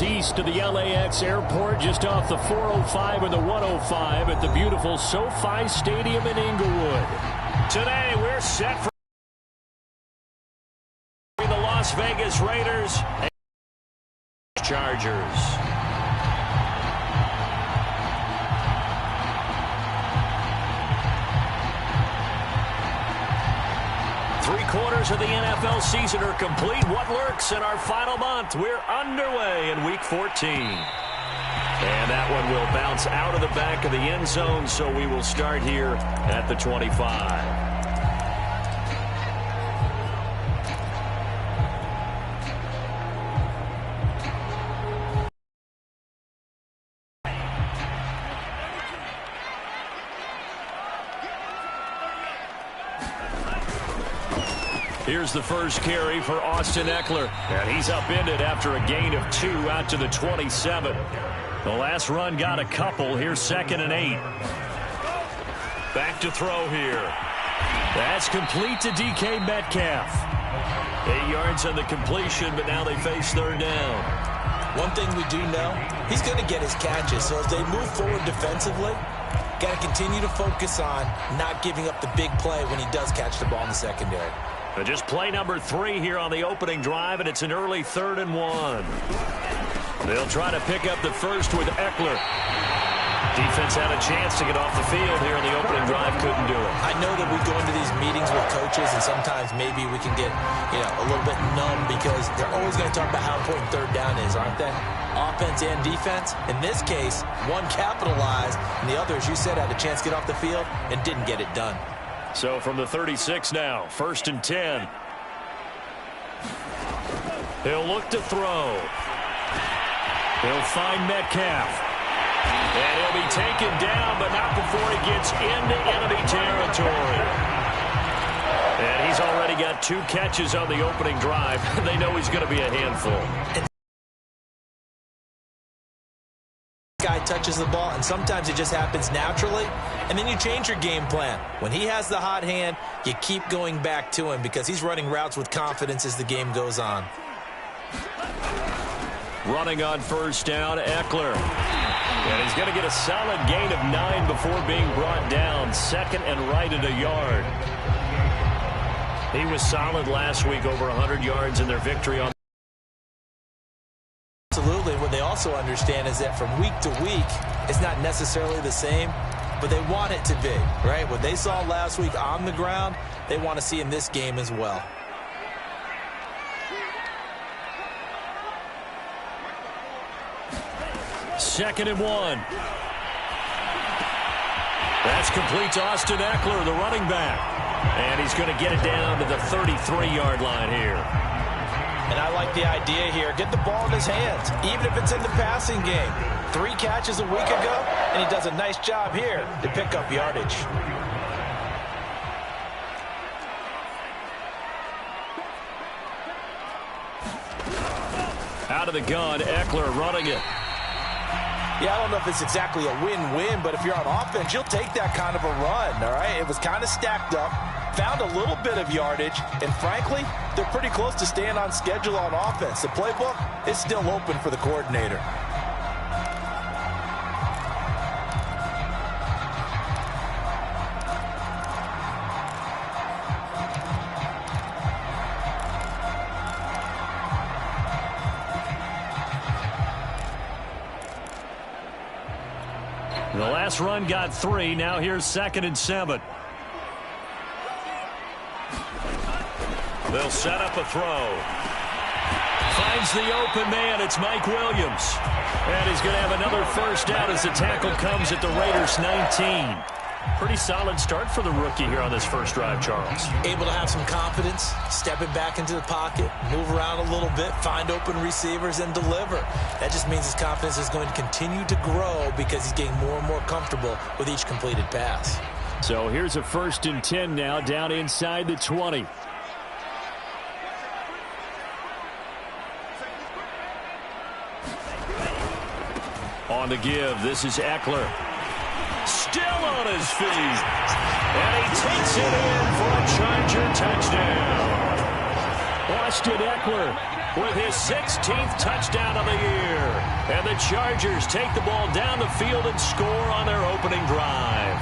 miles east of the LAX airport, just off the 405 and the 105 at the beautiful SoFi Stadium in Inglewood. Today, we're set for the Las Vegas Raiders and Chargers. Three-quarters of the NFL season are complete. What lurks in our final month? We're underway in Week 14. And that one will bounce out of the back of the end zone, so we will start here at the 25. Here's the first carry for Austin Ekeler, and he's upended after a gain of 2 out to the 27. The last run got a couple. Here's 2nd and 8. Back to throw here. That's complete to DK Metcalf. 8 yards on the completion, but now they face 3rd down. One thing we do know, he's going to get his catches, so as they move forward defensively, got to continue to focus on not giving up the big play when he does catch the ball in the secondary. Just play number 3 here on the opening drive, and it's an early 3rd and 1. They'll try to pick up the first with Ekeler. Defense had a chance to get off the field here in the opening drive, couldn't do it. I know that we go into these meetings with coaches, and sometimes maybe we can get, a little bit numb because they're always going to talk about how important 3rd down is, aren't they? Offense and defense. In this case, one capitalized, and the other, as you said, had a chance to get off the field and didn't get it done. So from the 36 now, 1st and 10. He'll look to throw. He'll find Metcalf. And he'll be taken down, but not before he gets into enemy territory. And he's already got 2 catches on the opening drive. They know he's going to be a handful. Guy touches the ball, and sometimes it just happens naturally, and then you change your game plan. When he has the hot hand, you keep going back to him because he's running routes with confidence as the game goes on. Running on 1st down, Ekeler. And he's going to get a solid gain of 9 before being brought down. 2nd and right at a yard. He was solid last week, over 100 yards in their victory on. Absolutely. What they also understand is that from week to week, it's not necessarily the same, but they want it to be, right? What they saw last week on the ground, they want to see in this game as well. Second and 1. That's complete to Austin Ekeler, the running back. And he's going to get it down to the 33-yard line here. And I like the idea here. Get the ball in his hands, even if it's in the passing game. 3 catches a week ago, and he does a nice job here to pick up yardage. Out of the gun, Ekeler running it. Yeah, I don't know if it's exactly a win-win, but if you're on offense, you'll take that kind of a run, all right? It was kind of stacked up, found a little bit of yardage, and frankly, they're pretty close to staying on schedule on offense. The playbook is still open for the coordinator. The last run got 3. Now here's 2nd and 7. They'll set up a throw. Finds the open man. It's Mike Williams. And he's going to have another first down as the tackle comes at the Raiders' 19. Pretty solid start for the rookie here on this first drive, Charles. Able to have some confidence, stepping back into the pocket, move around a little bit, find open receivers, and deliver. That just means his confidence is going to continue to grow because he's getting more and more comfortable with each completed pass. So here's a 1st and 10 now, down inside the 20. On the give, this is Ekeler. Still on his feet. And he takes it in for a Charger touchdown. Well, I Austin Eckler with his 16th touchdown of the year. And the Chargers take the ball down the field and score on their opening drive.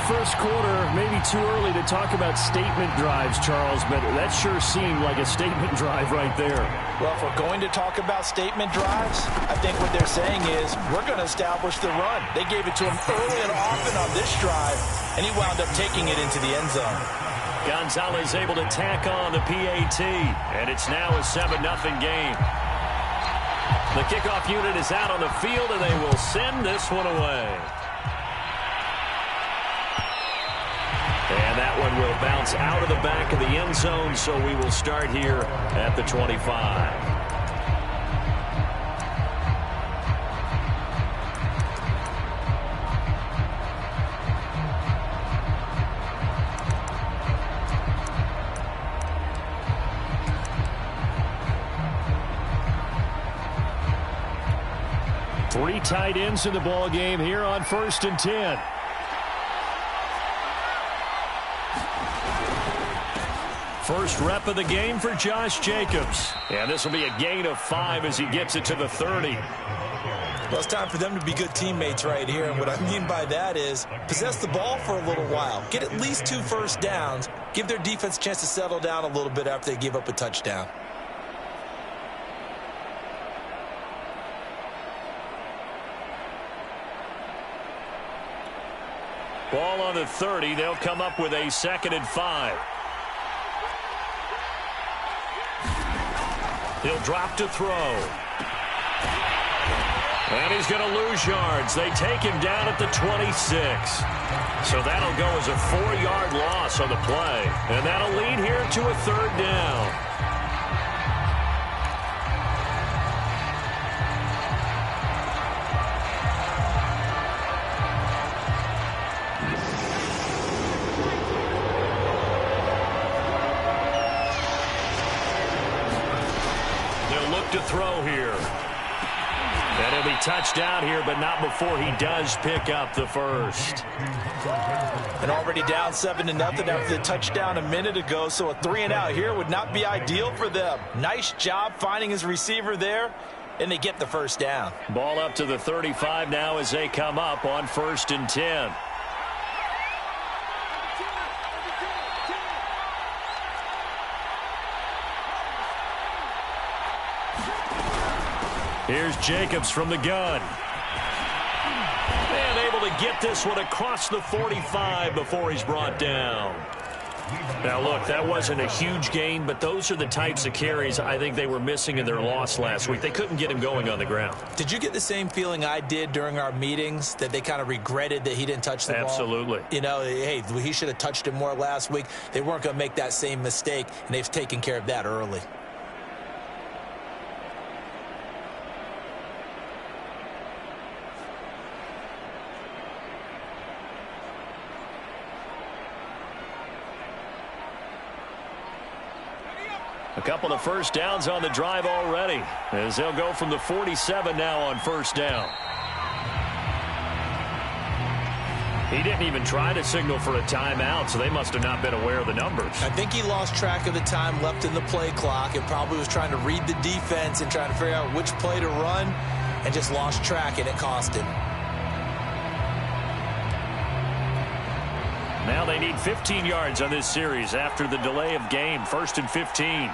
First quarter, maybe too early to talk about statement drives, Charles, but that sure seemed like a statement drive right there. Well, if we're going to talk about statement drives, I think what they're saying is we're going to establish the run. They gave it to him early and often on this drive, and he wound up taking it into the end zone. Gonzalez able to tack on the PAT, and it's now a 7-0 game. The kickoff unit is out on the field, and they will send this one away. And that one will bounce out of the back of the end zone, so we will start here at the 25. Three tight ends in the ball game here on 1st and 10. First rep of the game for Josh Jacobs. And this will be a gain of 5 as he gets it to the 30. Well, it's time for them to be good teammates right here. And what I mean by that is possess the ball for a little while. Get at least 2 first downs. Give their defense a chance to settle down a little bit after they give up a touchdown. Ball on the 30. They'll come up with a 2nd and 5. He'll drop to throw. And he's going to lose yards. They take him down at the 26. So that'll go as a 4-yard loss on the play. And that'll lead here to a 3rd down. To throw here. And he'll be touched down here, but not before he does pick up the first. And already down 7-0 after the touchdown a minute ago, so a 3-and-out here would not be ideal for them. Nice job finding his receiver there, and they get the first down. Ball up to the 35 now as they come up on 1st and 10. Here's Jacobs from the gun. And able to get this one across the 45 before he's brought down. Now, look, that wasn't a huge gain, but those are the types of carries I think they were missing in their loss last week. They couldn't get him going on the ground. Did you get the same feeling I did during our meetings, that they kind of regretted that he didn't touch the ball? Absolutely. You know, hey, he should have touched it more last week. They weren't going to make that same mistake, and they've taken care of that early. A couple of first downs on the drive already, as they'll go from the 47 now on 1st down. He didn't even try to signal for a timeout, so they must have not been aware of the numbers. I think he lost track of the time left in the play clock and probably was trying to read the defense and trying to figure out which play to run and just lost track, and it cost him. Now they need 15 yards on this series after the delay of game. 1st and 15.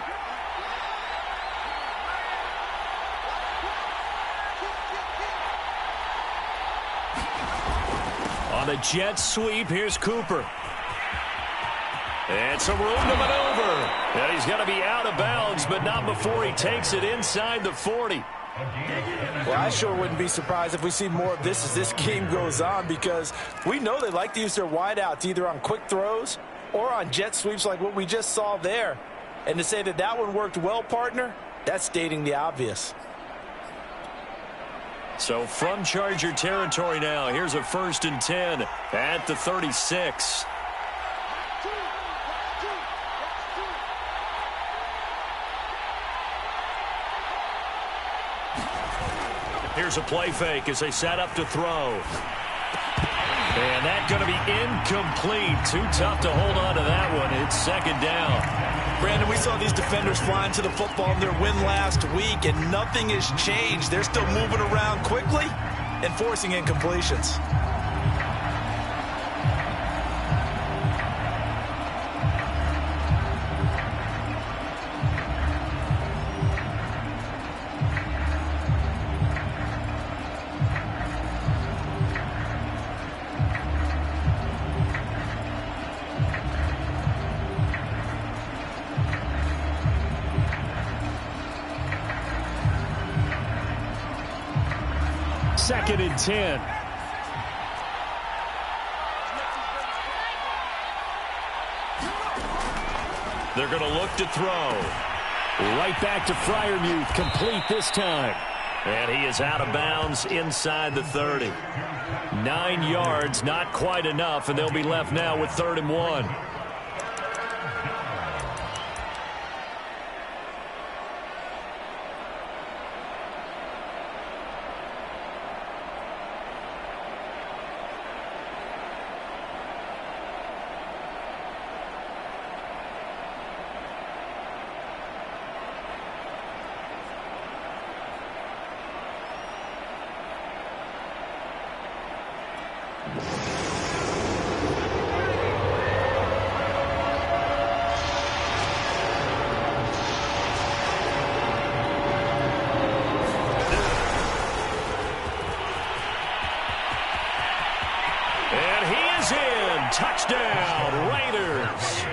On the jet sweep, here's Cooper. And some room to maneuver. And he's going to be out of bounds, but not before he takes it inside the 40. Well, I sure wouldn't be surprised if we see more of this as this game goes on, because we know they like to use their wideouts either on quick throws or on jet sweeps like what we just saw there. And to say that that one worked well, partner, that's stating the obvious. So from Charger territory now, here's a 1st and 10 at the 36. Here's a play fake as they set up to throw. And that's going to be incomplete. Too tough to hold on to that one. It's 2nd down. Brandon, we saw these defenders flying to the football in their win last week, and nothing has changed. They're still moving around quickly and forcing incompletions. Second and 10. They're going to look to throw. Right back to Freiermuth, complete this time. And he is out of bounds inside the 30. 9 yards, not quite enough, and they'll be left now with 3rd and 1. Touchdown, Raiders.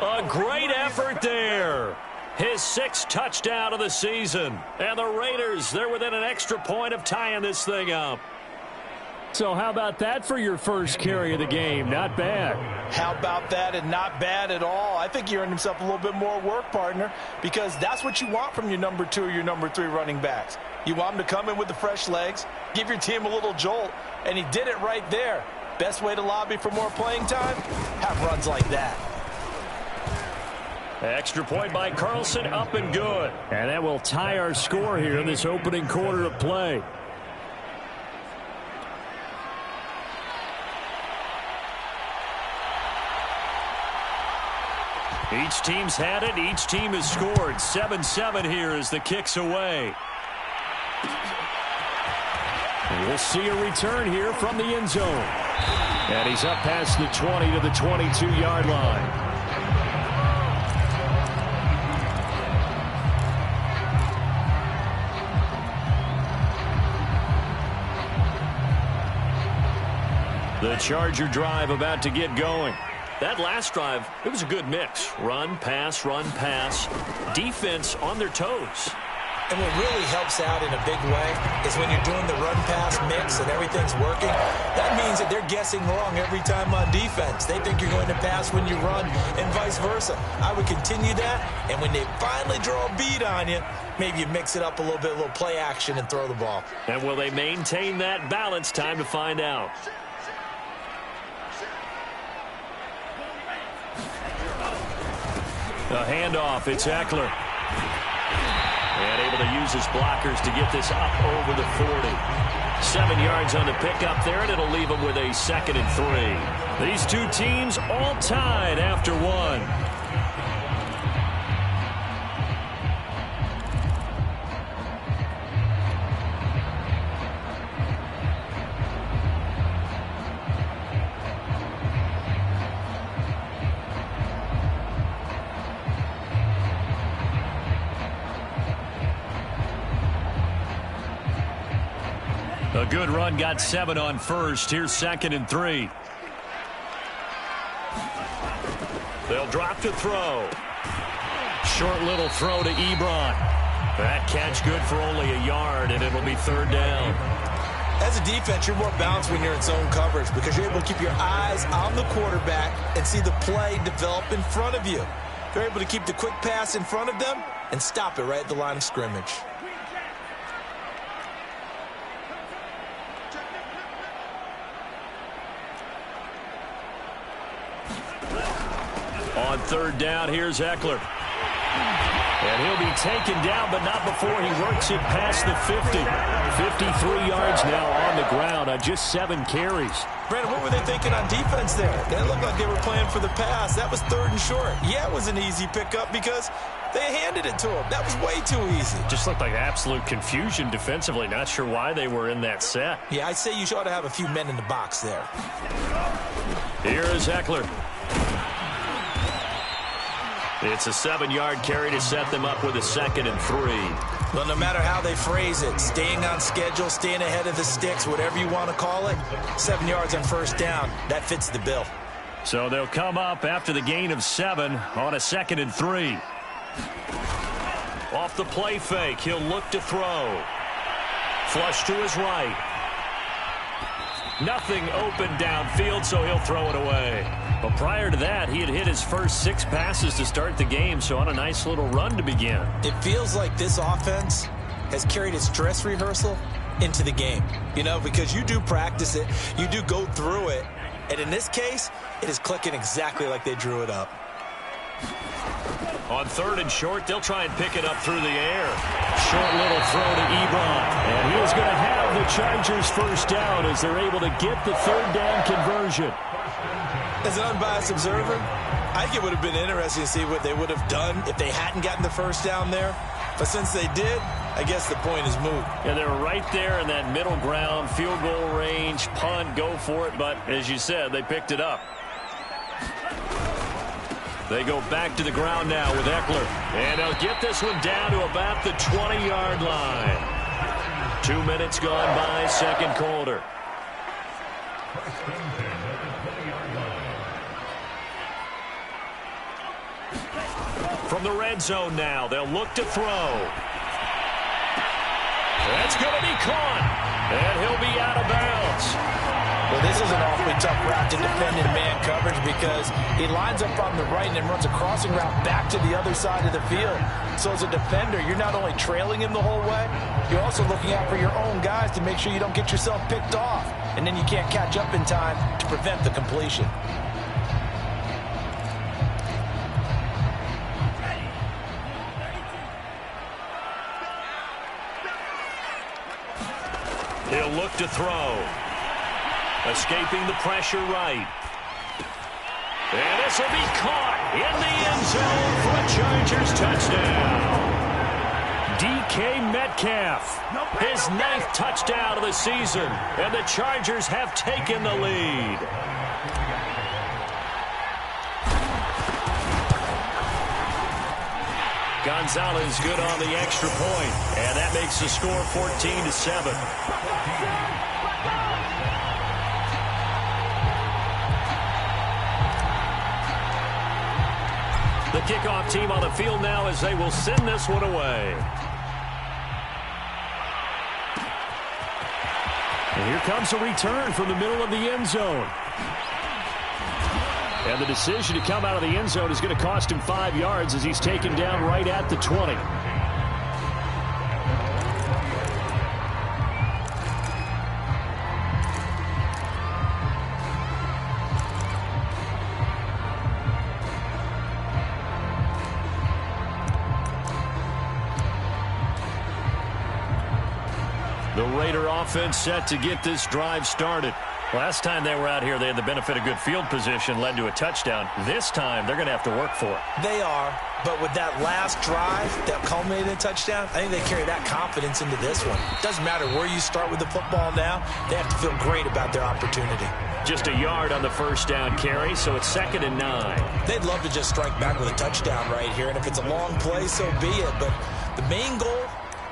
A great effort there. His 6th touchdown of the season. And the Raiders, they're within an extra point of tying this thing up. So how about that for your first carry of the game? Not bad. How about that, and not bad at all? I think he earned himself a little bit more work, partner, because that's what you want from your number 2 or your number 3 running backs. You want him to come in with the fresh legs, give your team a little jolt, and he did it right there. Best way to lobby for more playing time? Have runs like that. Extra point by Carlson, up and good. And that will tie our score here in this opening quarter of play. Each team's had it. Each team has scored. 7-7 here as the kick's away. We'll see a return here from the end zone. And he's up past the 20 to the 22-yard line. The Charger drive about to get going. That last drive, it was a good mix. Run, pass, defense on their toes. And what really helps out in a big way is when you're doing the run-pass mix and everything's working, that means that they're guessing wrong every time on defense. They think you're going to pass when you run and vice versa. I would continue that, and when they finally draw a bead on you, maybe you mix it up a little bit, a little play action, and throw the ball. And will they maintain that balance? Time to find out. The handoff, it's Eckler. And able to use his blockers to get this up over the 40. 7 yards on the pickup there, and it'll leave them with a 2nd and 3. These two teams all tied after one. A good run, got 7 on first. Here's 2nd and 3. They'll drop to throw. Short little throw to Ebron. That catch good for only a yard, and it'll be 3rd down. As a defense, you're more balanced when you're in zone coverage because you're able to keep your eyes on the quarterback and see the play develop in front of you. You're able to keep the quick pass in front of them and stop it right at the line of scrimmage. On 3rd down, here's Eckler. And he'll be taken down, but not before he works it past the 50. 53 yards now on the ground on just 7 carries. Brandon, what were they thinking on defense there? They looked like they were playing for the pass. That was 3rd and short. Yeah, it was an easy pickup because they handed it to him. That was way too easy. Just looked like absolute confusion defensively. Not sure why they were in that set. Yeah, I'd say you ought to have a few men in the box there. Here is Eckler. It's a 7-yard carry to set them up with a 2nd and 3. Well, no matter how they phrase it, staying on schedule, staying ahead of the sticks, whatever you want to call it, 7 yards on 1st down, that fits the bill. So they'll come up after the gain of 7 on a 2nd and 3. Off the play fake, he'll look to throw. Flush to his right. Nothing open downfield, so he'll throw it away. But prior to that, he had hit his first 6 passes to start the game, so on a nice little run to begin. It feels like this offense has carried its dress rehearsal into the game. You know, because you do practice it, you do go through it, and in this case, it is clicking exactly like they drew it up. On 3rd and short, they'll try and pick it up through the air. Short little throw to Ebron. And he is going to have the Chargers 1st down as they're able to get the 3rd down conversion. As an unbiased observer, I think it would have been interesting to see what they would have done if they hadn't gotten the 1st down there. But since they did, I guess the point is moot. Yeah, they were right there in that middle ground, field goal range, punt, go for it. But as you said, they picked it up. They go back to the ground now with Eckler. And they'll get this one down to about the 20-yard line. 2 minutes gone by, 2nd quarter. From the red zone now, they'll look to throw. That's going to be caught. And he'll be out of bounds. Well, this is an awfully tough route to defend in man coverage because he lines up on the right and then runs a crossing route back to the other side of the field. So as a defender, you're not only trailing him the whole way, you're also looking out for your own guys to make sure you don't get yourself picked off. And then you can't catch up in time to prevent the completion. He'll look to throw. Escaping the pressure right. And this will be caught in the end zone for a Chargers touchdown. DK Metcalf, his 9th touchdown of the season, and the Chargers have taken the lead. Gonzalez good on the extra point, and that makes the score 14-7. The kickoff team on the field now as they will send this one away. And here comes a return from the middle of the end zone. And the decision to come out of the end zone is going to cost him 5 yards as he's taken down right at the 20. The Raider offense set to get this drive started. Last time they were out here, they had the benefit of good field position, led to a touchdown. This time, they're going to have to work for it. They are, but with that last drive that culminated in a touchdown, I think they carry that confidence into this one. Doesn't matter where you start with the football now, they have to feel great about their opportunity. Just a yard on the 1st down carry, so it's 2nd and 9. They'd love to just strike back with a touchdown right here, and if it's a long play, so be it. But the main goal,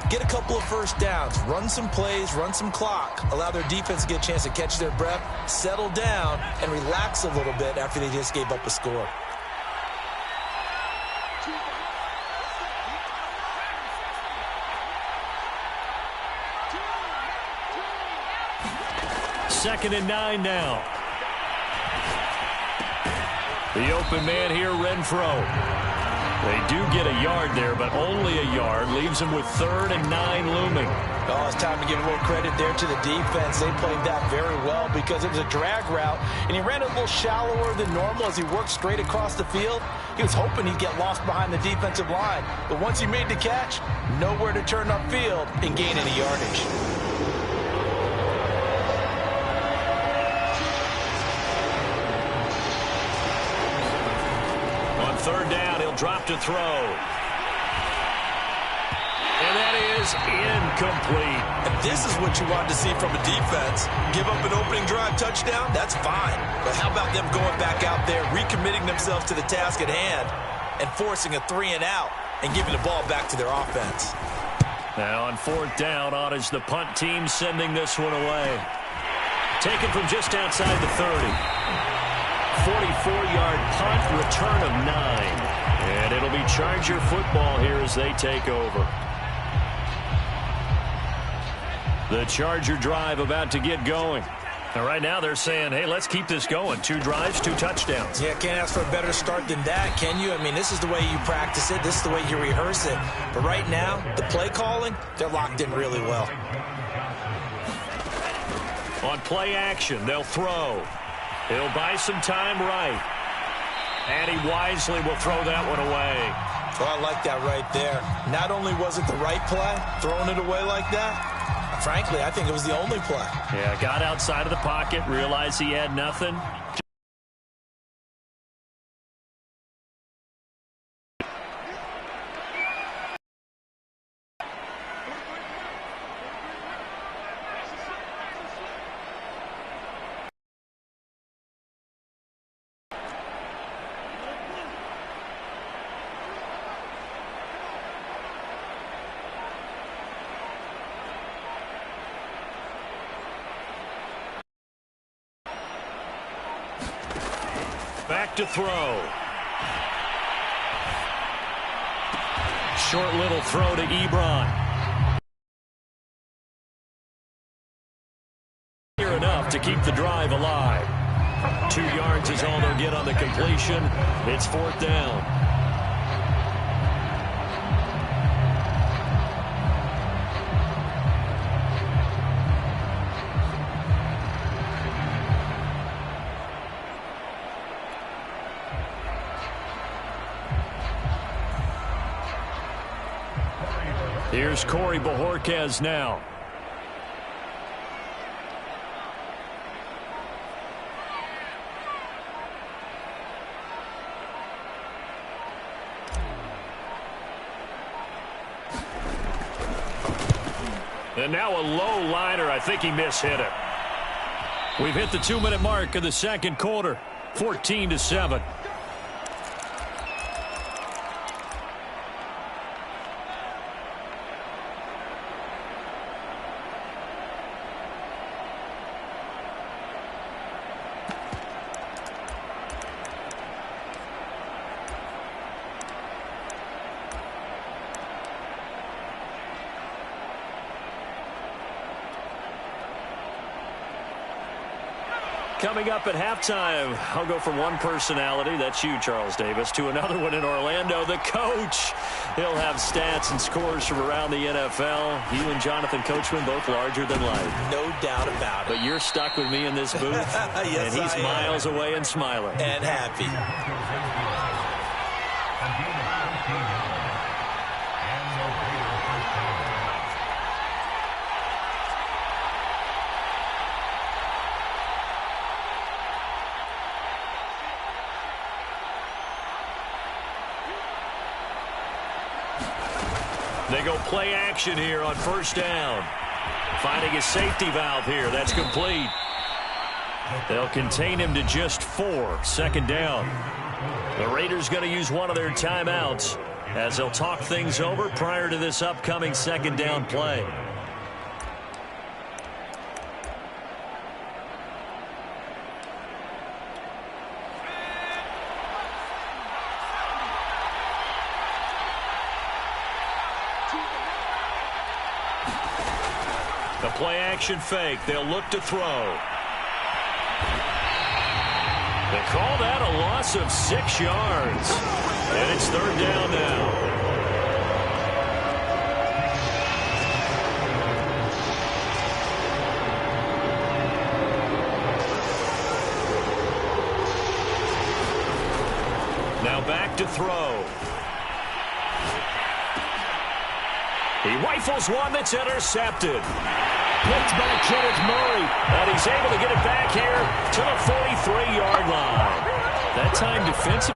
get a couple of 1st downs, run some plays, run some clock, allow their defense to get a chance to catch their breath, settle down, and relax a little bit after they just gave up a score. Second and 9 now. The open man here, Renfro. They do get a yard there, but only a yard. Leaves them with 3rd and 9 looming. Oh, it's time to give a little credit there to the defense. They played that very well because it was a drag route, and he ran it a little shallower than normal as he worked straight across the field. He was hoping he'd get lost behind the defensive line, but once he made the catch, nowhere to turn upfield and gain any yardage. On 3rd down, he'll drop to throw. And that is incomplete. And this is what you want to see from a defense. Give up an opening drive touchdown, that's fine. But how about them going back out there, recommitting themselves to the task at hand, and forcing a 3-and-out and giving the ball back to their offense. Now on 4th down, on is the punt team sending this one away. Taken from just outside the 30. 44-yard punt, return of 9. And it'll be Charger football here as they take over. The Charger drive about to get going. And right now they're saying, hey, let's keep this going. 2 drives, 2 touchdowns. Yeah, can't ask for a better start than that, can you? I mean, this is the way you practice it. This is the way you rehearse it. But right now, the play calling, they're locked in really well. On play action, they'll throw. He'll buy some time right. And he wisely will throw that one away. Oh, I like that right there. Not only was it the right play, throwing it away like that, frankly, I think it was the only play. Yeah, got outside of the pocket, realized he had nothing. Back to throw. Short little throw to Ebron. Near enough to keep the drive alive. 2 yards is all they'll get on the completion. It's 4th down. Here's Corey Bojorquez now. And now a low liner. I think he mishit it. We've hit the 2-minute mark of the 2nd quarter. 14-7. Coming up at halftime, I'll go from one personality, that's you, Charles Davis, to another one in Orlando, the coach. He'll have stats and scores from around the NFL. You and Jonathan Coachman, both larger than life. No doubt about it. But you're stuck with me in this booth, yes, and he's miles away and smiling. And happy. They go play action here on 1st down. Finding a safety valve here. That's complete. They'll contain him to just 4. 2nd down. The Raiders going to use one of their timeouts as they'll talk things over prior to this upcoming 2nd down play. The play action fake. They'll look to throw. They call that a loss of 6 yards. And it's third down now. Now back to throw. He rifles one that's intercepted. Picked by Kenneth Murray. And he's able to get it back here to the 43-yard line. That time defensive.